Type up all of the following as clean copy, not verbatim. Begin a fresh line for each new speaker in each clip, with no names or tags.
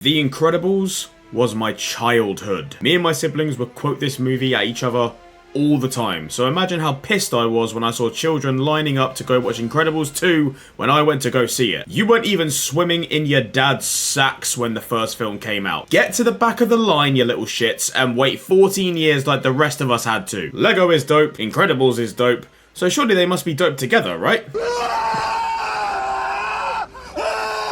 The Incredibles was my childhood. Me and my siblings would quote this movie at each other all the time, so imagine how pissed I was when I saw children lining up to go watch Incredibles 2 when I went to go see it. You weren't even swimming in your dad's sacks when the first film came out. Get to the back of the line, you little shits, and wait 14 years like the rest of us had to. Lego is dope, Incredibles is dope, so surely they must be dope together, right?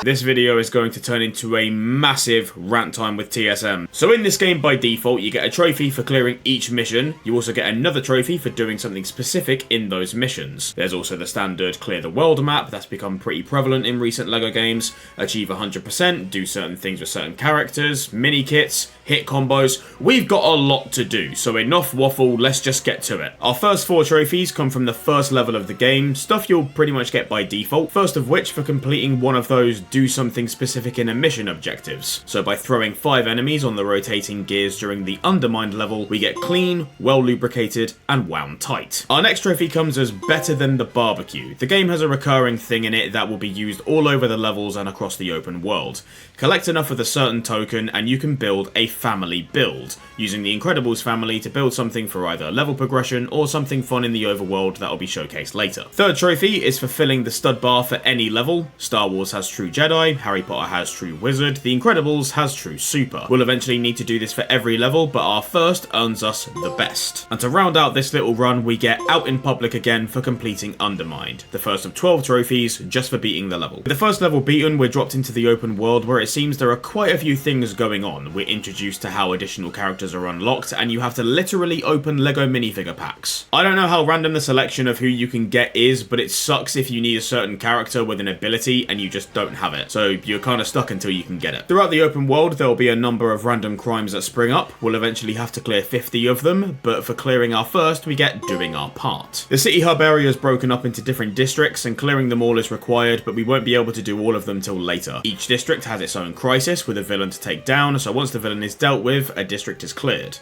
This video is going to turn into a massive rant time with TSM. So in this game, by default, you get a trophy for clearing each mission. You also get another trophy for doing something specific in those missions. There's also the standard clear the world map that's become pretty prevalent in recent LEGO games. Achieve 100%, do certain things with certain characters, mini kits, hit combos. We've got a lot to do, so enough waffle, let's just get to it. Our first 4 trophies come from the first level of the game, stuff you'll pretty much get by default, first of which for completing one of those do something specific in a mission objectives. So by throwing 5 enemies on the rotating gears during the Undermined level, we get clean, well lubricated, and wound tight. Our next trophy comes as better than the barbecue. The game has a recurring thing in it that will be used all over the levels and across the open world. Collect enough of a certain token and you can build a family build, using the Incredibles family to build something for either level progression or something fun in the overworld that will be showcased later. Third trophy is for filling the stud bar for any level. Star Wars has True Jedi, Harry Potter has True Wizard, The Incredibles has True Super. We'll eventually need to do this for every level, but our first earns us the best. And to round out this little run, we get Out in Public again for completing Undermined, the first of 12 trophies just for beating the level. With the first level beaten, we're dropped into the open world where it seems there are quite a few things going on. We're introduced to how additional characters are unlocked, and you have to literally open LEGO minifigure packs. I don't know how random the selection of who you can get is, but it sucks if you need a certain character with an ability and you just don't have it, so you're kind of stuck until you can get it. Throughout the open world, there will be a number of random crimes that spring up. We'll eventually have to clear 50 of them, but for clearing our first, we get doing our part. The city hub area is broken up into different districts, and clearing them all is required, but we won't be able to do all of them till later. Each district has its own crisis with a villain to take down, so once the villain is dealt with, a district is cleared.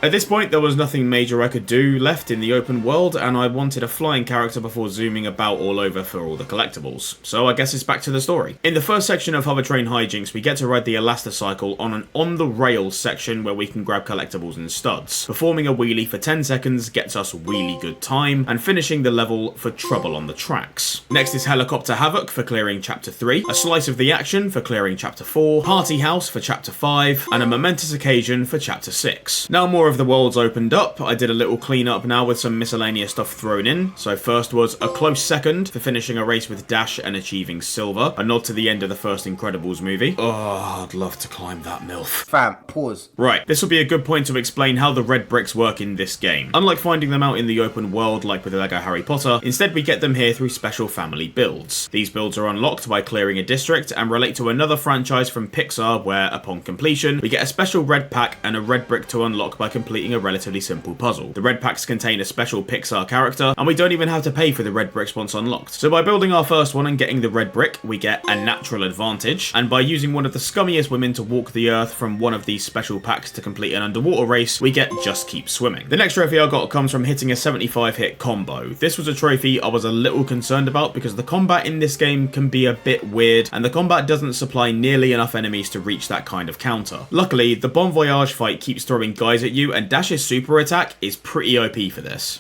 At this point, there was nothing major I could do left in the open world, and I wanted a flying character before zooming about all over for all the collectibles. So I guess it's back to the story. In the first section of Hovertrain Hijinks, we get to ride the Elasticycle on an on-the-rails section where we can grab collectibles and studs. Performing a wheelie for 10 seconds gets us really good time, and finishing the level for trouble on the tracks. Next is Helicopter Havoc for clearing Chapter 3, a Slice of the Action for clearing Chapter 4, Party House for Chapter 5, and a Momentous Occasion for Chapter 6. Now more of the worlds opened up. I did a little clean up now with some miscellaneous stuff thrown in. So first was a close second for finishing a race with Dash and achieving silver, a nod to the end of the first Incredibles movie. Oh, I'd love to climb that MILF.
Fam, pause.
Right, this will be a good point to explain how the red bricks work in this game. Unlike finding them out in the open world like with LEGO Harry Potter, instead we get them here through special family builds. These builds are unlocked by clearing a district and relate to another franchise from Pixar where, upon completion, we get a special red pack and a red brick to unlock by completing a relatively simple puzzle. The red packs contain a special Pixar character, and we don't even have to pay for the red bricks once unlocked. So by building our first one and getting the red brick, we get a natural advantage, and by using one of the scummiest women to walk the earth from one of these special packs to complete an underwater race, we get Just Keep Swimming. The next trophy I got comes from hitting a 75 hit combo. This was a trophy I was a little concerned about because the combat in this game can be a bit weird, and the combat doesn't supply nearly enough enemies to reach that kind of counter. Luckily, the Bon Voyage fight keeps throwing guys at you, and Dash's super attack is pretty OP for this.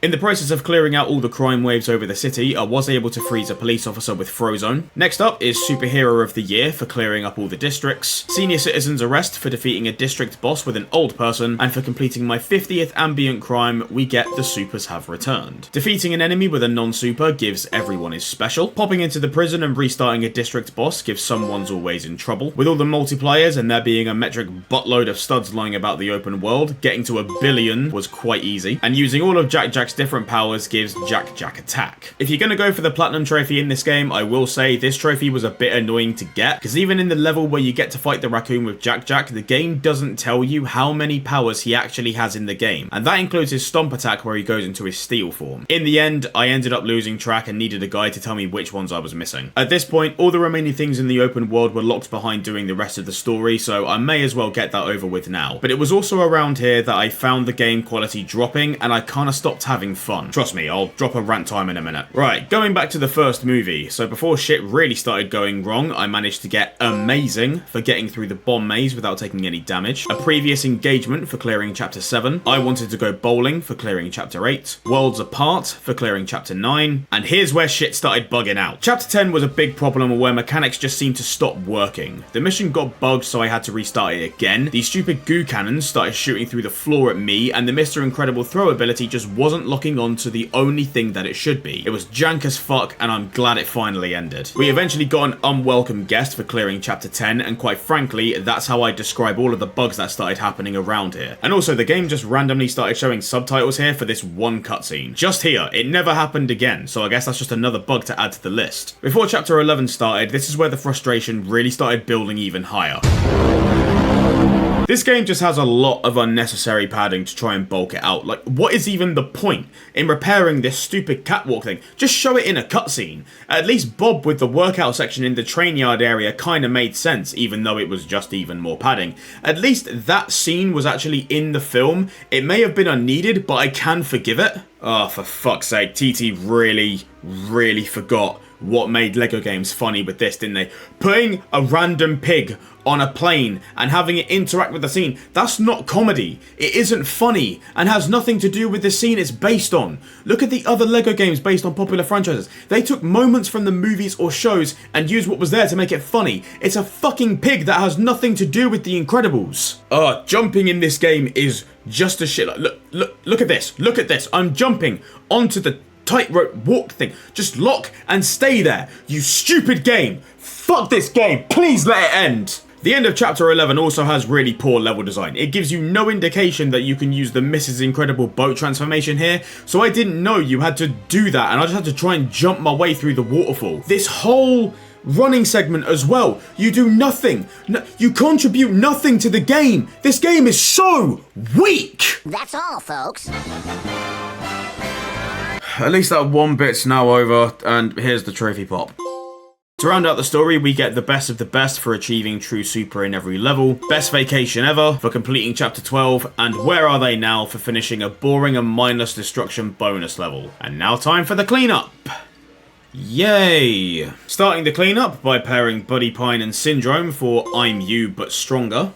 In the process of clearing out all the crime waves over the city, I was able to freeze a police officer with Frozone. Next up is Superhero of the Year for clearing up all the districts, Senior Citizen's Arrest for defeating a district boss with an old person, and for completing my 50th ambient crime, we get The Supers Have Returned. Defeating an enemy with a non-super gives Everyone Is Special. Popping into the prison and restarting a district boss gives Someone's Always in Trouble. With all the multiplayers and there being a metric buttload of studs lying about the open world, getting to 1 billion was quite easy, and using all of Jack Jack's different powers gives Jack Jack Attack. If you're gonna go for the platinum trophy in this game, I will say this trophy was a bit annoying to get, because even in the level where you get to fight the raccoon with Jack Jack, the game doesn't tell you how many powers he actually has in the game, and that includes his stomp attack where he goes into his steel form. In the end, I ended up losing track and needed a guide to tell me which ones I was missing. At this point, all the remaining things in the open world were locked behind doing the rest of the story, so I may as well get that over with now. But it was also around here that I found the game quality dropping, and I kinda stopped having having fun. Trust me, I'll drop a rant time in a minute. Right, going back to the first movie. So before shit really started going wrong, I managed to get amazing for getting through the bomb maze without taking any damage, a previous engagement for clearing chapter 7, I wanted to go bowling for clearing chapter 8, worlds apart for clearing chapter 9, and here's where shit started bugging out. Chapter 10 was a big problem where mechanics just seemed to stop working. The mission got bugged, so I had to restart it again. These stupid goo cannons started shooting through the floor at me, and the Mr. Incredible throw ability just wasn't locking on to the only thing that it should be. It was jank as fuck, and I'm glad it finally ended. We eventually got an unwelcome guest for clearing chapter 10, and quite frankly, that's how I describe all of the bugs that started happening around here. And also, the game just randomly started showing subtitles here for this one cutscene. Just here, it never happened again, so I guess that's just another bug to add to the list. Before chapter 11 started, this is where the frustration really started building even higher. This game just has a lot of unnecessary padding to try and bulk it out. Like, what is even the point in repairing this stupid catwalk thing? Just show it in a cutscene. At least Bob with the workout section in the train yard area kinda made sense, even though it was just even more padding. At least that scene was actually in the film. It may have been unneeded, but I can forgive it. Oh, for fuck's sake, TT really forgot what made LEGO games funny with this, didn't they? Putting a random pig on a plane and having it interact with the scene, that's not comedy. It isn't funny and has nothing to do with the scene it's based on. Look at the other LEGO games based on popular franchises. They took moments from the movies or shows and used what was there to make it funny. It's a fucking pig that has nothing to do with The Incredibles. Jumping in this game is just a shit. Look at this. Look at this. I'm jumping onto the tightrope walk thing. Just lock and stay there. You stupid game. Fuck this game. Please let it end. The end of chapter 11 also has really poor level design. It gives you no indication that you can use the Mrs. Incredible boat transformation here, so I didn't know you had to do that, and I just had to try and jump my way through the waterfall. This whole running segment as well, you do nothing. You contribute nothing to the game. This game is so weak.
That's all, folks.
At least that one bit's now over, and here's the trophy pop. To round out the story, we get the best of the best for achieving true super in every level, best vacation ever for completing chapter 12, and where are they now for finishing a boring and mindless destruction bonus level. And now time for the cleanup. Yay! Starting the cleanup by pairing Buddy Pine and Syndrome for I'm You But Stronger.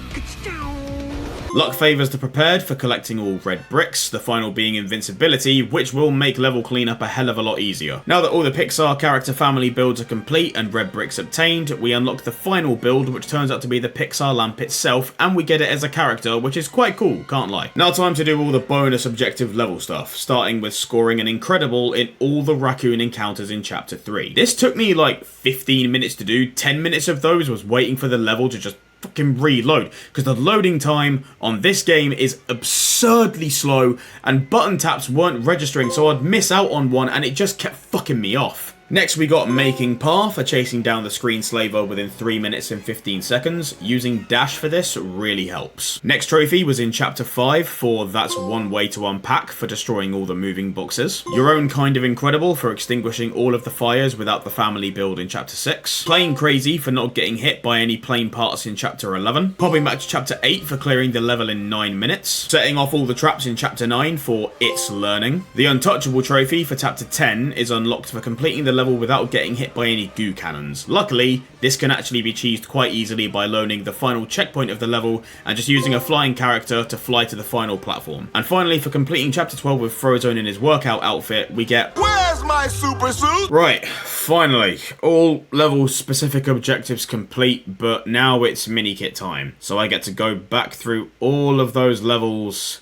Luck favours the prepared for collecting all red bricks, the final being invincibility, which will make level cleanup a hell of a lot easier. Now that all the Pixar character family builds are complete and red bricks obtained, we unlock the final build, which turns out to be the Pixar lamp itself, and we get it as a character, which is quite cool, can't lie. Now time to do all the bonus objective level stuff, starting with scoring an incredible in all the raccoon encounters in chapter 3. This took me like 15 minutes to do. 10 minutes of those was waiting for the level to just fucking reload, because the loading time on this game is absurdly slow and button taps weren't registering, so I'd miss out on one and it just kept fucking me off. Next we got Making Par for chasing down the screen slaver within 3 minutes and 15 seconds. Using dash for this really helps. Next trophy was in chapter 5 for That's One Way to Unpack for destroying all the moving boxes. Your Own Kind of Incredible for extinguishing all of the fires without the family build in chapter 6. Playing Crazy for not getting hit by any plane parts in chapter 11. Popping back to chapter 8 for clearing the level in 9 minutes. Setting off all the traps in chapter 9 for It's Learning. The Untouchable trophy for chapter 10 is unlocked for completing the level without getting hit by any goo cannons. Luckily, this can actually be achieved quite easily by loading the final checkpoint of the level and just using a flying character to fly to the final platform. And finally, for completing chapter 12 with Frozone in his workout outfit, we get
Where's my super suit?
Right, finally, all level specific objectives complete, but now it's mini-kit time. So I get to go back through all of those levels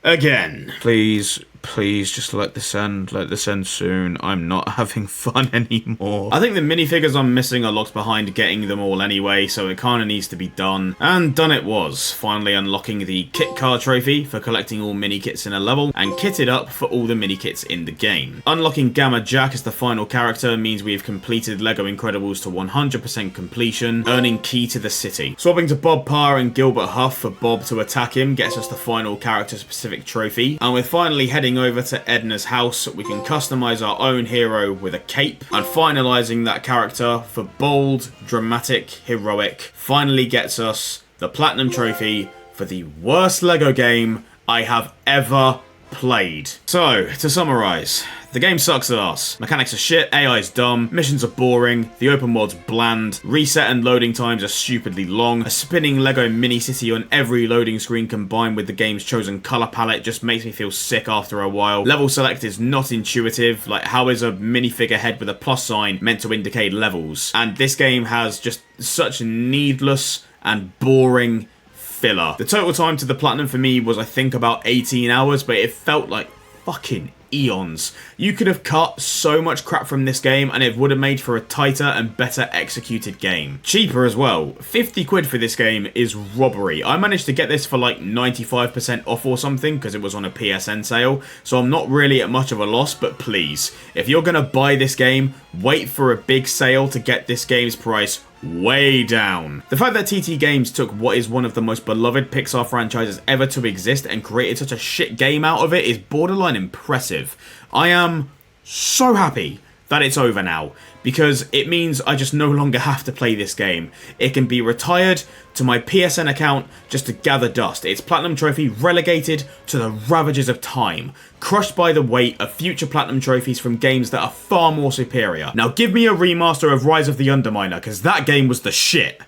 again. Please, just let this end soon. I'm not having fun anymore. I think the minifigures I'm missing are locked behind getting them all anyway, so it kinda needs to be done. And done it was, finally unlocking the kit car trophy for collecting all mini-kits in a level, and kitted up for all the mini-kits in the game. Unlocking Gamma Jack as the final character means we've completed LEGO Incredibles to 100% completion, earning Key to the City. Swapping to Bob Parr and Gilbert Huff for Bob to attack him gets us the final character-specific trophy, and with finally heading over to Edna's house, we can customize our own hero with a cape, and finalizing that character for bold, dramatic, heroic finally gets us the platinum trophy for the worst LEGO game I have ever played. So, to summarise, the game sucks ass. Mechanics are shit, AI's dumb, missions are boring, the open world's bland, reset and loading times are stupidly long, a spinning Lego mini city on every loading screen combined with the game's chosen colour palette just makes me feel sick after a while. Level select is not intuitive, like how is a minifigure head with a plus sign meant to indicate levels? And this game has just such needless and boring filler. The total time to the platinum for me was I think about 18 hours, but it felt like fucking eons. You could have cut so much crap from this game and it would have made for a tighter and better executed game. Cheaper as well. 50 quid for this game is robbery. I managed to get this for like 95% off or something because it was on a PSN sale, so I'm not really at much of a loss, but please, if you're gonna buy this game, wait for a big sale to get this game's price way down. The fact that TT Games took what is one of the most beloved Pixar franchises ever to exist and created such a shit game out of it is borderline impressive. I am so happy that it's over now, because it means I just no longer have to play this game. It can be retired to my PSN account just to gather dust. Its platinum trophy relegated to the ravages of time, crushed by the weight of future platinum trophies from games that are far more superior. Now give me a remaster of Rise of the Underminer, because that game was the shit.